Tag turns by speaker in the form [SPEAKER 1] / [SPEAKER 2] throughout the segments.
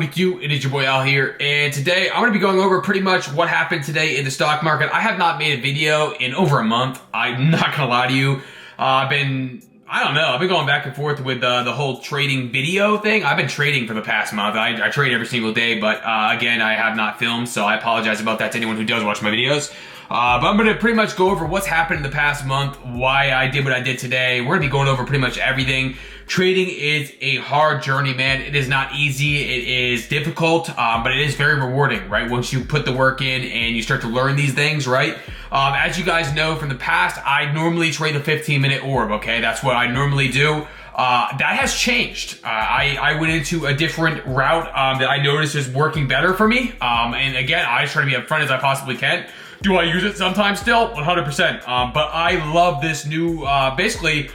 [SPEAKER 1] With you, it is your boy Al here, and today I'm going to be going over pretty much what happened today in the stock market. I have not made a video in over a month. I'm not going to lie to you. I've been going back and forth with the whole trading video thing. I've been trading for the past month. I trade every single day, but again, I have not filmed, so I apologize about that to anyone who does watch my videos. But I'm going to pretty much go over what's happened in the past month, why I did what I did today. We're going to be going over pretty much everything. Trading is a hard journey, man. It is not easy. It is difficult, but it is very rewarding, right? Once you put the work in and you start to learn these things, right? As you guys know from the past, I normally trade a 15-minute orb, okay? That's what I normally do. That has changed. I went into a different route that I noticed is working better for me. And again, I just try to be upfront as I possibly can. Do I use it sometimes still? 100%. But I love this new, basically,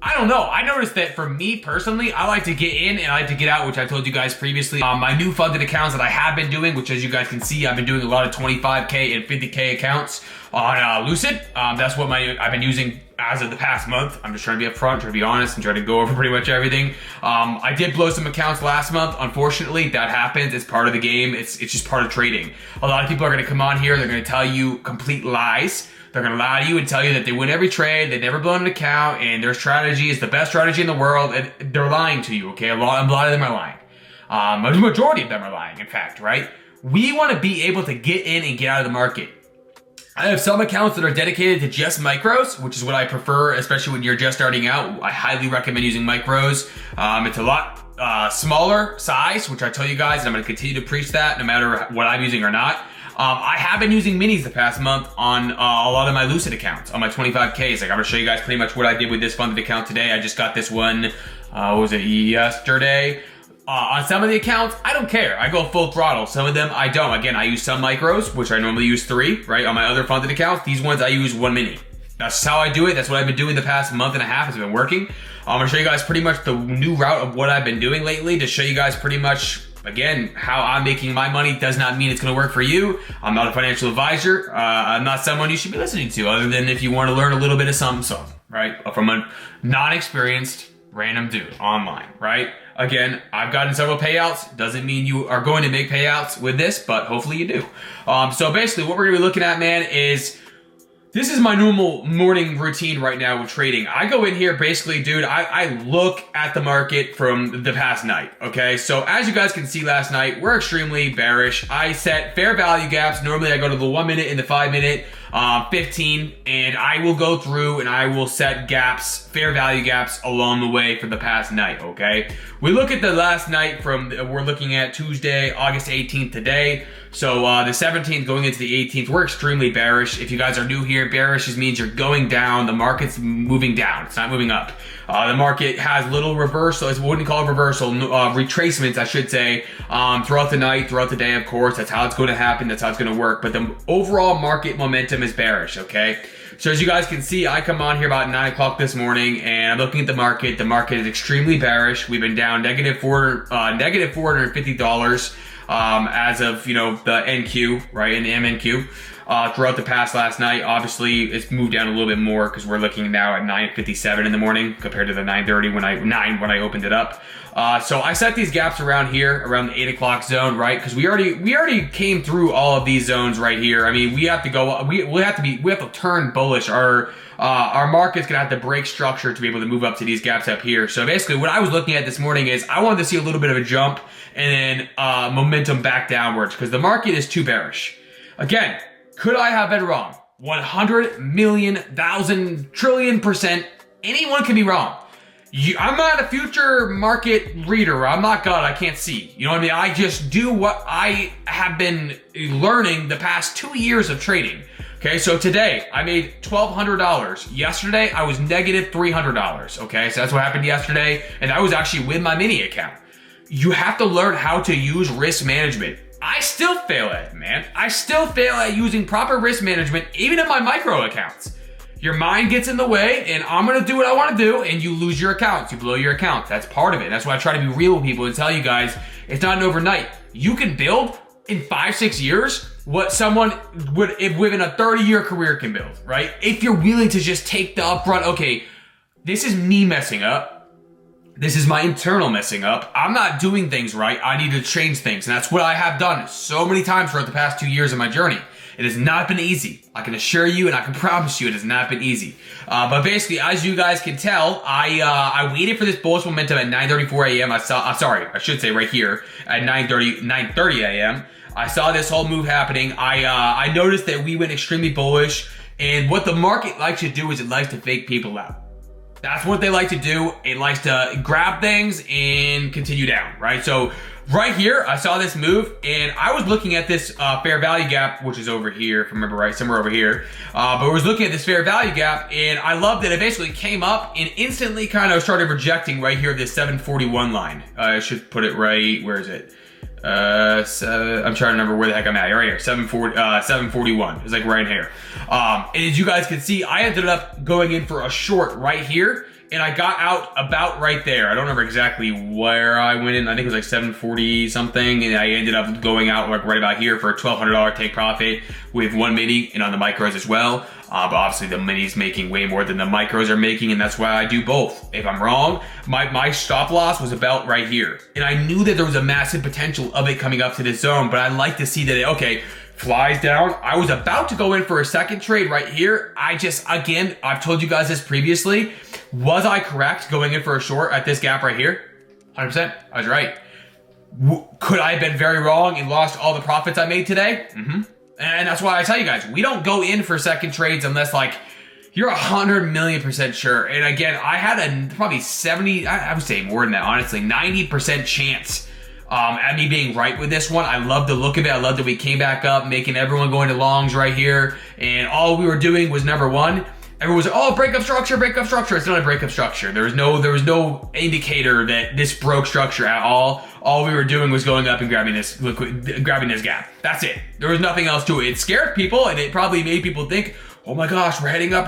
[SPEAKER 1] I don't know. I noticed that for me personally, I like to get in and I like to get out, which I told you guys previously. My new funded accounts that I have been doing, which as you guys can see, I've been doing a lot of 25K and 50K accounts on Lucid. That's what I've been using as of the past month. I'm just trying to be upfront, trying to be honest, and trying to go over pretty much everything. I did blow some accounts last month. Unfortunately, that happens. It's part of the game. It's just part of trading. A lot of people are going to come on here. They're going to tell you complete lies. They're going to lie to you and tell you that they win every trade, they've never blown an account, and their strategy is the best strategy in the world, and they're lying to you, okay? A lot of them are lying. The majority of them are lying, in fact, right? We want to be able to get in and get out of the market. I have some accounts that are dedicated to just micros, which is what I prefer, especially when you're just starting out. I highly recommend using micros. It's a lot smaller size, which I tell you guys, and I'm going to continue to preach that no matter what I'm using or not. I have been using minis the past month on a lot of my Lucid accounts, on my 25Ks. Like, I'm going to show you guys pretty much what I did with this funded account today. I just got this one, what was it, yesterday? On some of the accounts, I don't care. I go full throttle. Some of them, I don't. Again, I use some micros, which I normally use 3, right? On my other funded accounts, these ones I use 1 mini. That's how I do it. That's what I've been doing the past month and a half. It's been working. I'm going to show you guys pretty much the new route of what I've been doing lately to show you guys pretty much, again, how I'm making my money does not mean it's going to work for you. I'm not a financial advisor. I'm not someone you should be listening to, other than if you want to learn a little bit of something, right? From a non-experienced random dude online, right? Again, I've gotten several payouts. Doesn't mean you are going to make payouts with this, but hopefully you do. So basically what we're going to be looking at, man, is this is my normal morning routine right now with trading. I go in here, basically, dude, I look at the market from the past night, okay? So as you guys can see last night, we're extremely bearish. I set fair value gaps. Normally I go to the 1 minute and the 5 minute, 15, and I will go through and I will set gaps, fair value gaps along the way for the past night, okay? We look at the last night we're looking at Tuesday, August 18th today. So the 17th going into the 18th, we're extremely bearish. If you guys are new here, bearish just means you're going down. The market's moving down. It's not moving up. The market has little reversal. I wouldn't call it reversal, retracements, I should say, throughout the night, throughout the day, of course. That's how it's going to happen. That's how it's going to work. But the overall market momentum is bearish, okay? So as you guys can see, I come on here about 9 o'clock this morning, and I'm looking at the market. The market is extremely bearish. We've been down negative $450 as of, the NQ, right, in the MNQ. Throughout the past last night, obviously it's moved down a little bit more because we're looking now at 9:57 in the morning compared to the 9:30 when I opened it up. So I set these gaps around here, around the 8 o'clock zone, right? Because we already came through all of these zones right here. I mean, we have to go. We have to turn bullish. Our market's gonna have to break structure to be able to move up to these gaps up here. So basically, what I was looking at this morning is I wanted to see a little bit of a jump and then momentum back downwards because the market is too bearish. Again. Could I have been wrong? 100 million, thousand, trillion%. Anyone can be wrong. I'm not a future market reader. I'm not God. I can't see. You know what I mean? I just do what I have been learning the past 2 years of trading. Okay, so today I made $1,200. Yesterday I was negative $300. Okay, so that's what happened yesterday. And I was actually with my mini account. You have to learn how to use risk management. I still fail at it, man. I still fail at using proper risk management, even in my micro accounts. Your mind gets in the way, and I'm going to do what I want to do, and you lose your accounts. You blow your accounts. That's part of it. That's why I try to be real with people and tell you guys, it's not an overnight. You can build in 5-6 years what someone would, if within a 30-year career can build, right? If you're willing to just take the upfront, okay, this is me messing up. This is my internal messing up. I'm not doing things right. I need to change things. And that's what I have done so many times throughout the past 2 years of my journey. It has not been easy. I can assure you and I can promise you it has not been easy. But basically, as you guys can tell, I waited for this bullish momentum at 9:34 a.m. I should say right here at 9:30 a.m. I saw this whole move happening. I noticed that we went extremely bullish. And what the market likes to do is it likes to fake people out. That's what they like to do. It likes to grab things and continue down, right? So right here, I saw this move, and I was looking at this fair value gap, which is over here, if I remember right, somewhere over here. But I was looking at this fair value gap, and I loved that it basically came up and instantly kind of started rejecting right here this 741 line. I should put it right, where is it? I'm trying to remember where the heck I'm at. Right here, 741. It's like right here. And as you guys can see, I ended up going in for a short right here, and I got out about right there. I don't remember exactly where I went in. I think it was like 740 something, and I ended up going out like right about here for a $1,200 take profit with one mini and on the micros as well. But obviously the mini's making way more than the micros are making, and that's why I do both. If I'm wrong, my stop loss was about right here. And I knew that there was a massive potential of it coming up to this zone, but I like to see that it, okay, flies down. I was about to go in for a second trade right here. Again, I've told you guys this previously. Was I correct going in for a short at this gap right here? 100%, I was right. Could I have been very wrong and lost all the profits I made today? Mm-hmm. And that's why I tell you guys, we don't go in for second trades unless like you're 100,000,000% sure. And again, I had a probably 70, I would say more than that, honestly, 90% chance at me being right with this one. I love the look of it. I love that we came back up, making everyone go into longs right here. And all we were doing was number one, everyone was like, oh, breakup structure, breakup structure. It's not a breakup structure. There was no indicator that this broke structure at all. All we were doing was going up and grabbing this gap. That's it. There was nothing else to it. It scared people, and it probably made people think, oh my gosh, we're heading up,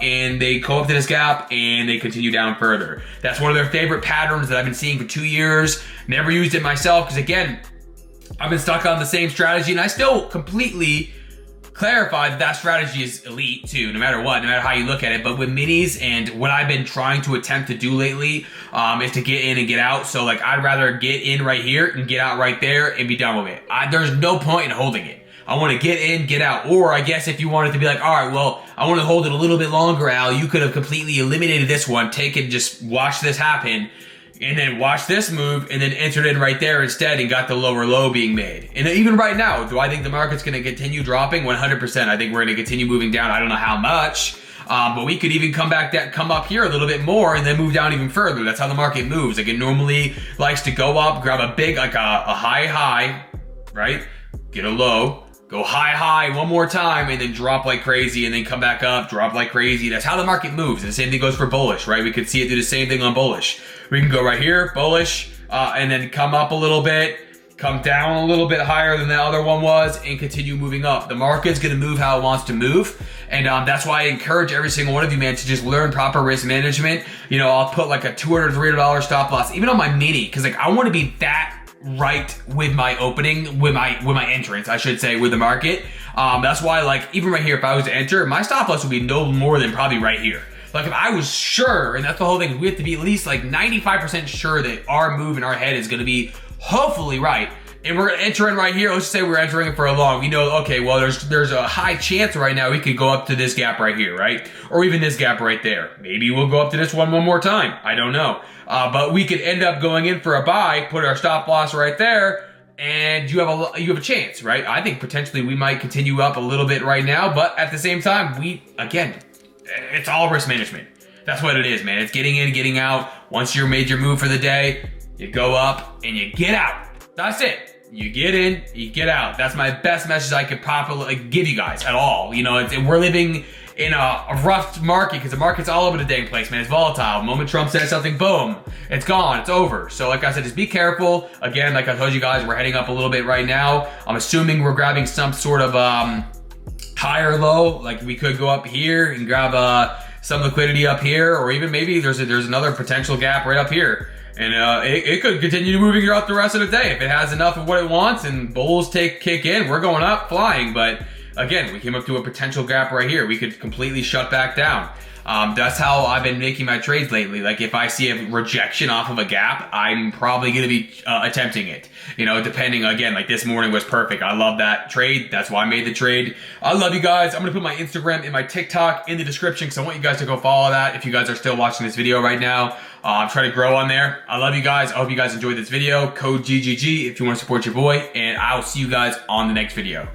[SPEAKER 1] and they go up to this gap and they continue down further. That's one of their favorite patterns that I've been seeing for 2 years. Never used it myself because again, I've been stuck on the same strategy, and I still completely clarify that strategy is elite too, no matter what, no matter how you look at it. But with minis and what I've been trying to attempt to do lately is to get in and get out. So like I'd rather get in right here and get out right there and be done with it. There's no point in holding it. I want to get in, get out. Or I guess if you wanted to be like, all right, well, I want to hold it a little bit longer, Al, you could have completely eliminated this one, taken, just watch this happen, and then watch this move, and then entered in right there instead and got the lower low being made. And even right now, do I think the market's going to continue dropping? 100%. I think we're going to continue moving down. I don't know how much, but we could even come up here a little bit more and then move down even further. That's how the market moves. Like it normally likes to go up, grab a big, like a high, right? Get a low, go high one more time, and then drop like crazy, and then come back up, drop like crazy. That's how the market moves. And the same thing goes for bullish, right? We could see it do the same thing on bullish. We can go right here, bullish, and then come up a little bit, come down a little bit higher than the other one was, and continue moving up. The market's gonna move how it wants to move. And that's why I encourage every single one of you, man, to just learn proper risk management. You know, I'll put like a $200, $300 stop loss, even on my mini, because like I want to be that right with my opening, with my entrance, I should say, with the market. That's why, like, even right here, if I was to enter, my stop loss would be no more than probably right here. Like, if I was sure, and that's the whole thing, we have to be at least like 95% sure that our move in our head is going to be hopefully right. And we're going to enter in right here. Let's just say we're entering it for a long. We know, okay, well, there's a high chance right now we could go up to this gap right here, right? Or even this gap right there. Maybe we'll go up to this one more time. I don't know. But we could end up going in for a buy, put our stop loss right there, and you have a chance, right? I think potentially we might continue up a little bit right now, but at the same time, again, it's all risk management. That's what it is, man. It's getting in, getting out. Once you made your move for the day, you go up and you get out. That's it. You get in, you get out. That's my best message I could probably give you guys at all. You know, we're living in a rough market because the market's all over the dang place, man. It's volatile. The moment Trump says something, boom, it's gone. It's over. So like I said, just be careful. Again, like I told you guys, we're heading up a little bit right now. I'm assuming we're grabbing some sort of higher low. Like we could go up here and grab some liquidity up here, or even maybe there's another potential gap right up here. And it could continue moving throughout the rest of the day. If it has enough of what it wants and bulls kick in, we're going up flying. But again, we came up to a potential gap right here. We could completely shut back down. That's how I've been making my trades lately. Like if I see a rejection off of a gap, I'm probably going to be attempting it. You know, depending, again, like this morning was perfect. I love that trade. That's why I made the trade. I love you guys. I'm going to put my Instagram and my TikTok in the description because I want you guys to go follow that if you guys are still watching this video right now. I'm trying to grow on there. I love you guys. I hope you guys enjoyed this video. Code GGG if you want to support your boy. And I'll see you guys on the next video. Peace.